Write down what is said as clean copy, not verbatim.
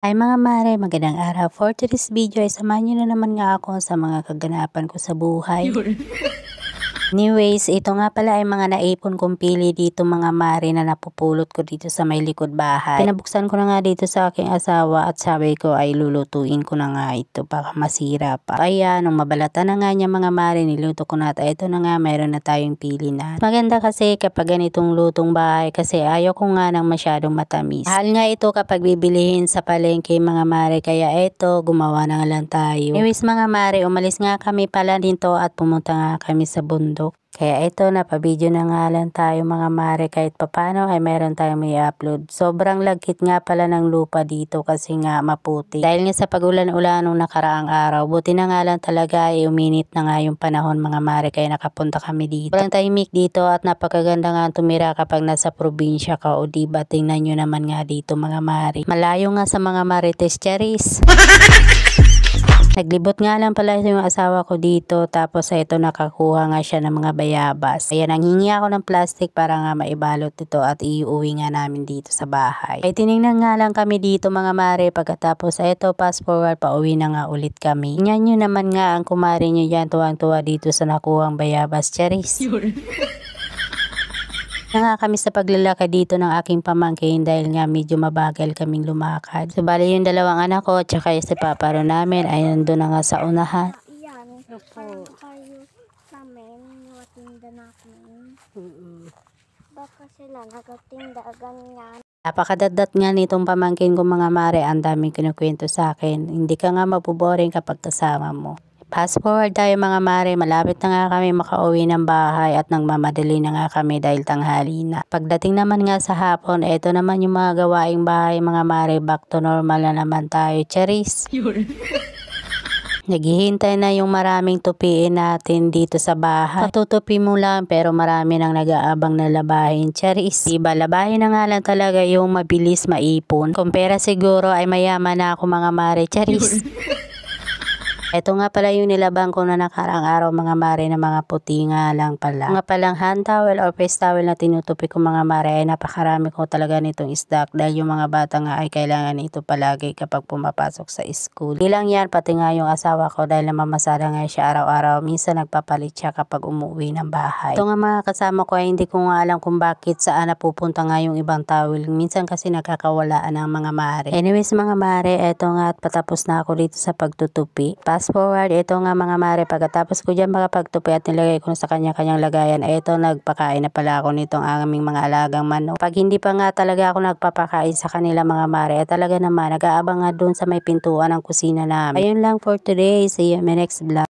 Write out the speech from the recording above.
Ay mga mare, magandang araw. For today's video ay samahan nyo na naman nga ako sa mga kaganapan ko sa buhay. Anyways, ito nga pala ay mga naipon kong pili dito mga mare na napupulot ko dito sa may likod bahay. Pinabuksan ko na nga dito sa aking asawa at sabi ko ay lulutuin ko na nga ito baka masira pa. Kaya nung mabalata na nga niya mga mare, niluto ko na at ito na nga mayroon na tayong pili na. Maganda kasi kapag ganitong lutong bahay kasi ayaw ko nga ng masyadong matamis. Mahal nga ito kapag bibilihin sa palengke mga mare, kaya ito gumawa na lang tayo. Anyways mga mare, umalis nga kami pala dito at pumunta nga kami sa bundok. Kaya ito, napabideo na nga lang tayo mga mare, kahit papano ay meron tayong may upload. Sobrang lagkit nga pala ng lupa dito kasi nga maputi. Dahil nga sa pagulan-ulan nung nakaraang araw, buti na nga lang talaga ay uminit na nga yung panahon mga mare, kaya nakapunta kami dito. Walang tahimik dito at napakaganda nga tumira kapag nasa probinsya ka, o diba tingnan nyo naman nga dito mga mare. Malayo nga sa mga marites charis. Naglibot nga lang pala yung asawa ko dito, tapos ito nakakuha nga siya ng mga bayabas. Ayan, nanghingi ako ng plastic para nga maibalot ito at iuwi nga namin dito sa bahay. Ay tinignan nga lang kami dito mga mare, pagkatapos ito fast forward pauwi na nga ulit kami. Tingnan nyo naman nga ang kumari nyo yan, tuwang-tuwa dito sa nakuhang bayabas charis. Na nga kami sa paglalakad dito ng aking pamangkin dahil nga medyo mabagal kaming lumakad. So bali yung dalawang anak ko at saka si Papa Ro namin ay nandun na nga sa unahan. Yan, parang kayo namin, nakatinda namin. Baka sila nakatinda ganyan. Napakadadat nga nitong pamangkin ko mga mare, ang daming kinukwento sa akin. Hindi ka nga mabuboring kapag kasama mo. Fast forward tayo mga mare, malapit na nga kami makauwi ng bahay at nagmamadali na nga kami dahil tanghali na. Pagdating naman nga sa hapon, eto naman yung mga gawaing bahay mga mare, back to normal na naman tayo, charis. Naghihintay na yung maraming tupiin natin dito sa bahay. Patutupi mo lang pero marami nang nag-aabang na labahin, charis. Diba, labahin na nga lang talaga yung mabilis maipon. Kumpara siguro ay mayaman na ako mga mare, charis. Ito nga pala yung nilabang ko na nakarang araw mga mare, na mga puti nga lang pala. Mga palang hand towel or face towel na tinutupi ko mga mare, ay napakarami ko talaga nitong stock dahil yung mga bata nga ay kailangan ito palagi kapag pumapasok sa school. Di lang yan, pati nga yung asawa ko dahil namamasada nga siya araw-araw. Minsan nagpapalit siya kapag umuwi ng bahay. Ito nga mga kasama ko ay hindi ko nga alam kung bakit saan napupunta nga yung ibang towel. Minsan kasi nakakawalaan ng mga mare. Anyways mga mare, eto nga at patapos na ako dito sa pagtutupi. Fast forward, ito nga mga mare, pagkatapos ko dyan makapagtupi at nilagay ko sa kanya-kanyang lagayan, ito nagpakain na pala ako nitong aming mga alagang manok. Pag hindi pa nga talaga ako nagpapakain sa kanila mga mare, talaga naman nag-aabang nga doon sa may pintuan ng kusina namin. Ayun lang for today, see you in my next vlog.